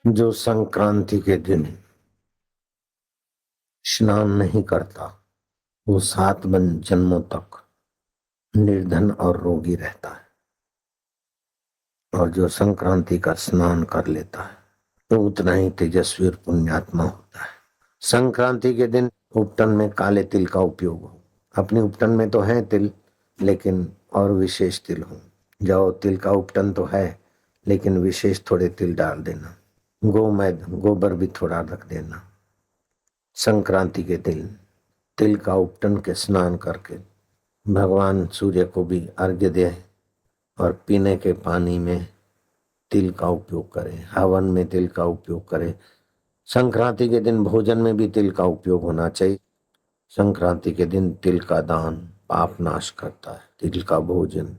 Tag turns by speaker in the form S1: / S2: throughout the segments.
S1: जो संक्रांति के दिन स्नान नहीं करता वो 7 जन्मों तक निर्धन और रोगी रहता है, और जो संक्रांति का स्नान कर लेता है तो उतना ही तेजस्वी और पुण्यात्मा होता है। संक्रांति के दिन उपटन में काले तिल का उपयोग हो। अपने उपटन में तो है तिल, लेकिन और विशेष तिल हो। जाओ, तिल का उपटन तो है, लेकिन विशेष थोड़े तिल डाल देना। गोबर भी थोड़ा रख देना। संक्रांति के दिन तिल का उपटन के स्नान करके भगवान सूर्य को भी अर्घ्य दे, और पीने के पानी में तिल का उपयोग करें, हवन में तिल का उपयोग करें। संक्रांति के दिन भोजन में भी तिल का उपयोग होना चाहिए। संक्रांति के दिन तिल का दान पाप नाश करता है, तिल का भोजन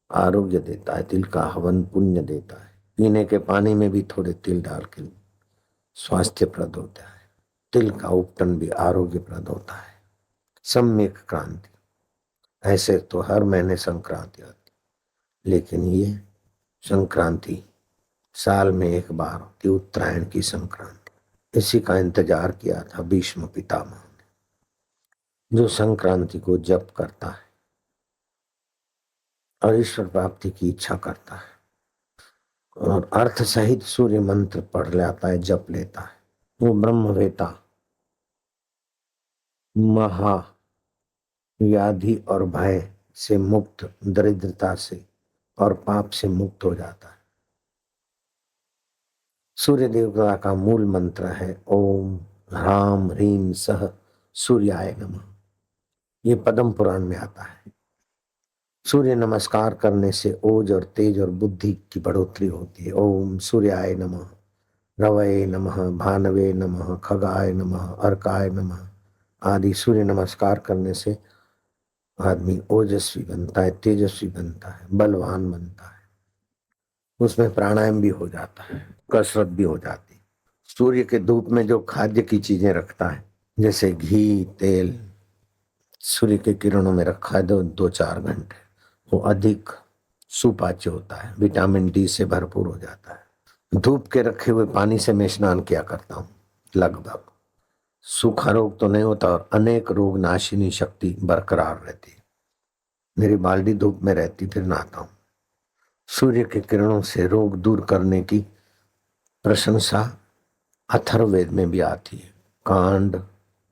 S1: आरोग्य देता है, तिल का हवन पुण्य देता है। पीने के पानी में भी थोड़े तिल डाल के स्वास्थ्यप्रद होता है। तिल का उपटन भी आरोग्यप्रद होता है। सम्यक क्रांति, ऐसे तो हर महीने संक्रांति आती, लेकिन ये संक्रांति साल में एक बार होती, उत्तरायण की संक्रांति। इसी का इंतजार किया था भीष्म पितामह ने। जो संक्रांति को जप करता है और ईश्वर प्राप्ति की इच्छा करता है और अर्थ सहित सूर्य मंत्र पढ़ लेता है, जप लेता है, वो ब्रह्मवेता महा व्याधि और भय से मुक्त, दरिद्रता से और पाप से मुक्त हो जाता है। सूर्य देवता का मूल मंत्र है ओम ह्राम ह्रीम सह सूर्याय नमः। ये पद्म पुराण में आता है। सूर्य नमस्कार करने से ओज और तेज और बुद्धि की बढ़ोतरी होती है। ओम सूर्याय नमः, रवये नमः, भानवे नमः, खगाय नमः, अर्काय नमः आदि सूर्य नमस्कार करने से आदमी ओजस्वी बनता है, तेजस्वी बनता है, बलवान बनता है। उसमें प्राणायाम भी हो जाता है, कसरत भी हो जाती है। सूर्य के धूप में जो खाद्य की चीजें रखता है, जैसे घी तेल, सूर्य के किरणों में रखा है 2-4 घंटे, वो अधिक सुपाच्य होता है, विटामिन डी से भरपूर हो जाता है। धूप के रखे हुए पानी से मैं स्नान किया करता हूँ। लगभग सूखा रोग तो नहीं होता और अनेक रोग नाशिनी शक्ति बरकरार रहती है। मेरी बाल्टी धूप में रहती, फिर नहाता हूँ। सूर्य के किरणों से रोग दूर करने की प्रशंसा अथर्ववेद में भी आती है। कांड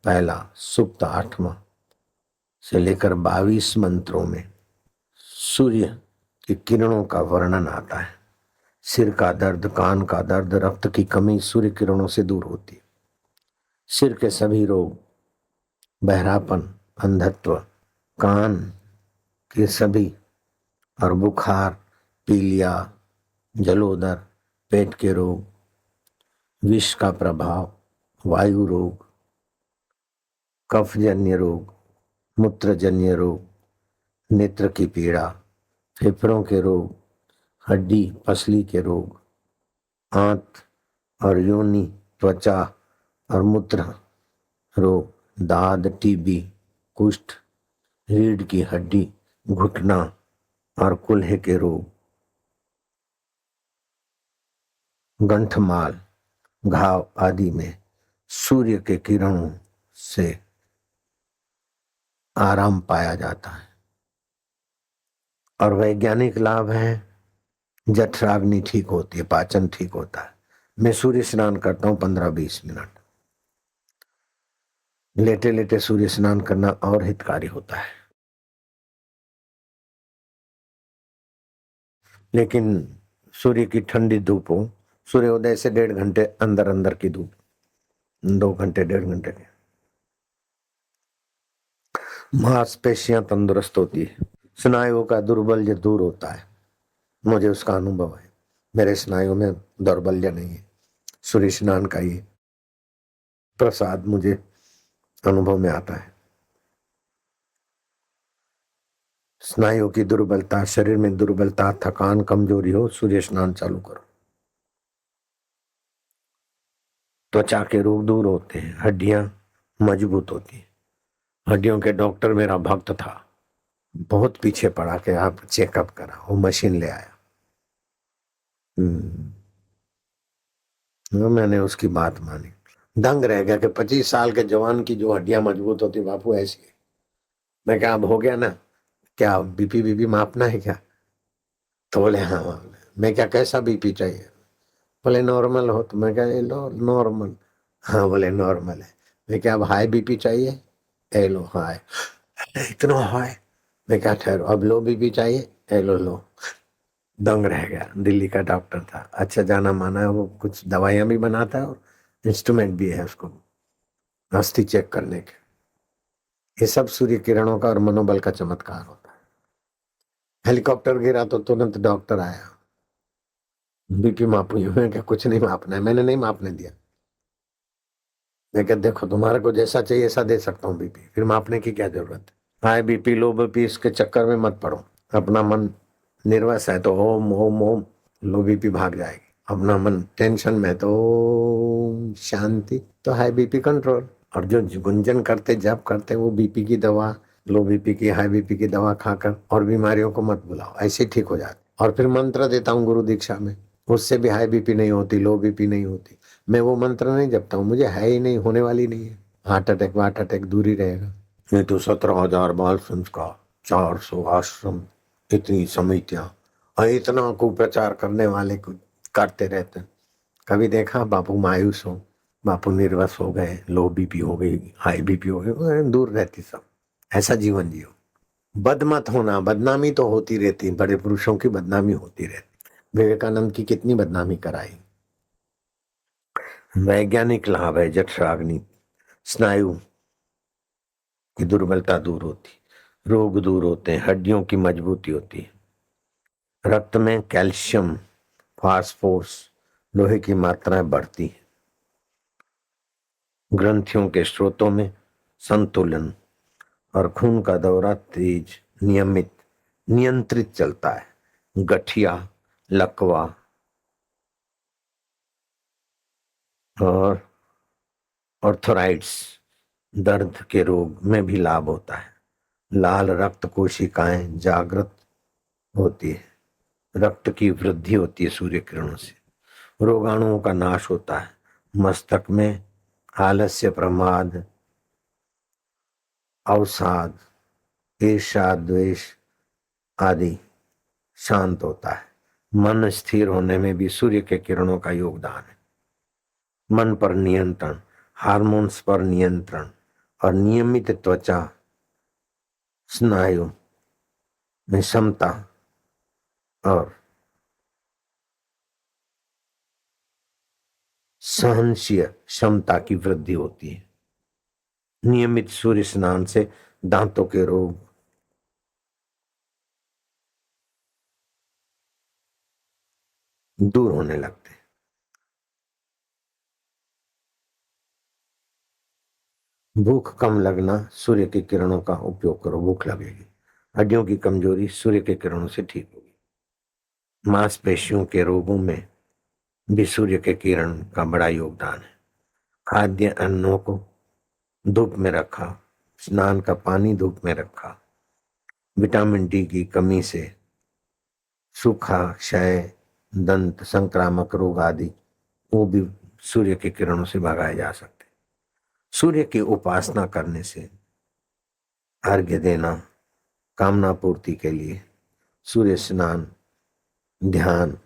S1: पहला सुक्त 8वां से लेकर 22 मंत्रों में सूर्य की किरणों का वर्णन आता है। सिर का दर्द, कान का दर्द, रक्त की कमी सूर्य किरणों से दूर होती है। सिर के सभी रोग, बहरापन, अंधत्व, कान के सभी और बुखार, पीलिया, जलोदर, पेट के रोग, विष का प्रभाव, वायु रोग, कफजन्य रोग, मूत्रजन्य रोग, नेत्र की पीड़ा, फेफड़ों के रोग, हड्डी पसली के रोग, आंत और योनि, त्वचा और मूत्र रोग, दाद, टीबी, कुष्ठ, रीढ़ की हड्डी, घुटना और कूल्हे के रोग, गंठमाल, घाव आदि में सूर्य के किरणों से आराम पाया जाता है। और वैज्ञानिक लाभ है, जठराग्नि ठीक होती है, पाचन ठीक होता है। मैं सूर्य स्नान करता हूँ 15-20 मिनट। लेटे लेटे सूर्य स्नान करना और हितकारी होता है। लेकिन सूर्य की ठंडी धूप हो, सूर्योदय से 1.5 घंटे अंदर अंदर की धूप, 2 घंटे 1.5 घंटे के, मांसपेशियां तंदुरुस्त होती है, स्नायुओं का दुर्बल्य दूर होता है। मुझे उसका अनुभव है, मेरे स्नायुओं में दौर्बल्य नहीं है। सूर्य स्नान का ये प्रसाद मुझे अनुभव में आता है। स्नायुओं की दुर्बलता, शरीर में दुर्बलता, थकान, कमजोरी हो, सूर्य स्नान चालू करो। त्वचा के रोग दूर होते हैं, हड्डियां मजबूत होती हैं। हड्डियों के डॉक्टर मेरा भक्त था, बहुत पीछे पड़ा के आप चेकअप करा, वो मशीन ले आया। मैंने उसकी बात मानी, दंग रह गया कि 25 साल के जवान की जो हड्डियां मजबूत होती बापू ऐसी है। मैं क्या अब हो गया ना, क्या बीपी बीपी मापना है क्या? तो बोले हाँ बोले, मैं क्या कैसा बीपी चाहिए? बोले नॉर्मल हो। तो मैं क्या ये लो नॉर्मल। हाँ बोले नॉर्मल है। मैं क्या अब हाई बीपी चाहिए? ए लो हाई। इतना हाई? मैं क्या ठहरो अब लो बीपी चाहिए? ए लो लो। दंग रह गया। दिल्ली का डॉक्टर था, अच्छा जाना माना है, वो कुछ दवाइयां भी बनाता है और इंस्ट्रूमेंट भी है उसको अस्थि चेक करने के। ये सब सूर्य किरणों का और मनोबल का चमत्कार होता है। हेलीकॉप्टर गिरा तो तुरंत डॉक्टर आया, बीपी मापू मैं क्या कुछ नहीं मापना है, मैंने नहीं मापने दिया। मैं क्या देखो तुम्हारे को जैसा चाहिए ऐसा दे सकता हूँ बीपी, फिर मापने की क्या जरूरत है? हाई बीपी लो बीपी इसके चक्कर में मत पड़ो। अपना मन निर्वस है तो ओम ओम ओम, लो बीपी भाग जाएगी। अपना मन टेंशन में तो ओम शांति, तो हाई बीपी कंट्रोल। और जो गुंजन करते जप करते वो बीपी की दवा, लो बीपी की हाई बीपी की दवा खाकर और बीमारियों को मत बुलाओ, ऐसे ठीक हो जाते। और फिर मंत्र देता हूँ गुरु दीक्षा में, उससे भी हाई बीपी नहीं होती, लो बीपी नहीं होती। मैं वो मंत्र नहीं जपता हूँ, मुझे है ही नहीं, होने वाली नहीं है। हार्ट अटैक दूर ही रहेगा। नहीं तो 17,000 बाल संस्कार, 400 आश्रम, इतनी समितियां और इतना कुप्रचार करने वाले करते रहते हैं। कभी देखा बापू मायूस हो, बापू निर्वस हो गए, लो बीपी हो गई, हाई बीपी हो गई, दूर रहती सब। ऐसा जीवन जियो। बदमत होना, बदनामी तो होती रहती, बड़े पुरुषों की बदनामी होती रहती। विवेकानंद की कितनी बदनामी कराई। वैज्ञानिक लाभ है जठराग्नि, स्नायु की दुर्बलता दूर होती, रोग दूर होते हैं, हड्डियों की मजबूती होती है, रक्त में कैल्शियम फास्फोरस लोहे की मात्राएं बढ़ती है, ग्रंथियों के स्रोतों में संतुलन और खून का दौरा तेज नियमित नियंत्रित चलता है। गठिया लकवा और ऑर्थराइड्स दर्द के रोग में भी लाभ होता है। लाल रक्त कोशिकाएं जागृत होती है, रक्त की वृद्धि होती है सूर्य किरणों से, रोगाणुओं का नाश होता है, मस्तक में आलस्य प्रमाद अवसाद ईर्ष्या द्वेष आदि शांत होता है। मन स्थिर होने में भी सूर्य के किरणों का योगदान है। मन पर नियंत्रण, हार्मोन्स पर नियंत्रण और नियमित त्वचा स्नायु में क्षमता और सहनशील क्षमता की वृद्धि होती है। नियमित सूर्य स्नान से दांतों के रोग, दूर होने लगते हैं। भूख कम लगना, सूर्य की किरणों का उपयोग करो, भूख लगेगी। हड्डियों की कमजोरी सूर्य के किरणों से ठीक होगी। मांसपेशियों के रोगों में भी सूर्य के किरण का बड़ा योगदान है। खाद्य अन्नों को धूप में रखा, स्नान का पानी धूप में रखा, विटामिन डी की कमी से सूखा क्षय दंत संक्रामक रोग आदि वो भी सूर्य के किरणों से भगाए जा सकते। सूर्य की उपासना करने से, अर्घ्य देना, कामना पूर्ति के लिए सूर्य स्नान, ध्यान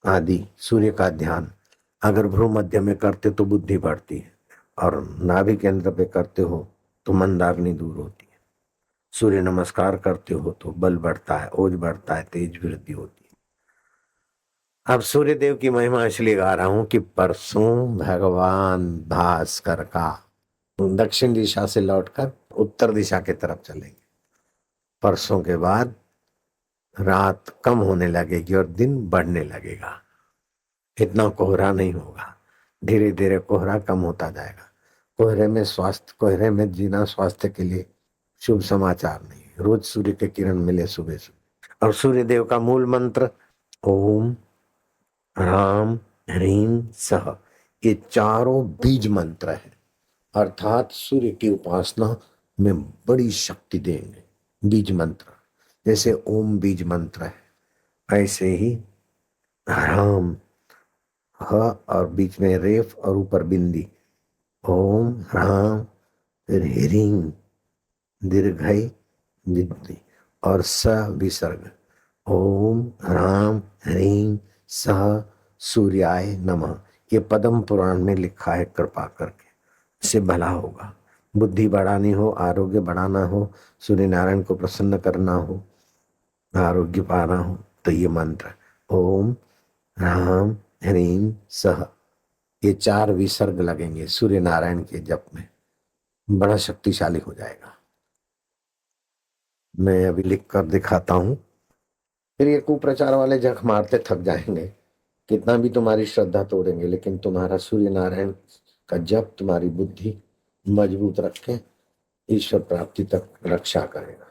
S1: आदि, सूर्य का ध्यान अगर भ्रू मध्य में करते तो बुद्धि बढ़ती है और नाभि केंद्र पे करते हो तो मंदाग्नि दूर होती है। सूर्य नमस्कार करते हो तो बल बढ़ता है, ओज बढ़ता है, तेज वृद्धि होती है। अब सूर्य देव की महिमा इसलिए गा रहा हूं कि परसों भगवान भास्कर का दक्षिण दिशा से लौटकर उत्तर दिशा की तरफ चलेंगे। परसों के बाद रात कम होने लगेगी और दिन बढ़ने लगेगा। इतना कोहरा नहीं होगा, धीरे धीरे कोहरा कम होता जाएगा। कोहरे में स्वास्थ्य, कोहरे में जीना स्वास्थ्य के लिए शुभ समाचार नहीं है। रोज सूर्य के किरण मिले सुबह सुबह। और सूर्य देव का मूल मंत्र ओम ह्राम ह्रीम सह, ये चारों बीज मंत्र है, अर्थात सूर्य की उपासना में बड़ी शक्ति देंगे। बीज मंत्र जैसे ओम बीज मंत्र है, ऐसे ही ह्राम ह और बीच में रेफ और ऊपर बिंदी, ओम ह्राम, फिर ह्रीं, दीर्घई दिद्दी और स विसर्ग, ओम ह्राम ह्रीं सह सूर्याय नमः। ये पद्म पुराण में लिखा है, कृपा करके इससे भला होगा। बुद्धि बढ़ानी हो, आरोग्य बढ़ाना हो, सूर्य नारायण को प्रसन्न करना हो, आरोग्य पाना हो, तो ये मंत्र ओम ह्राम ह्रीं सह, ये 4 विसर्ग लगेंगे सूर्य नारायण के जप में, बड़ा शक्तिशाली हो जाएगा। मैं अभी लिख कर दिखाता हूं, फिर ये कुप्रचार वाले जख मारते थक जाएंगे। कितना भी तुम्हारी श्रद्धा तोड़ेंगे, लेकिन तुम्हारा सूर्य नारायण का जप तुम्हारी बुद्धि मजबूत रखे, ईश्वर प्राप्ति तक रक्षा करेगा।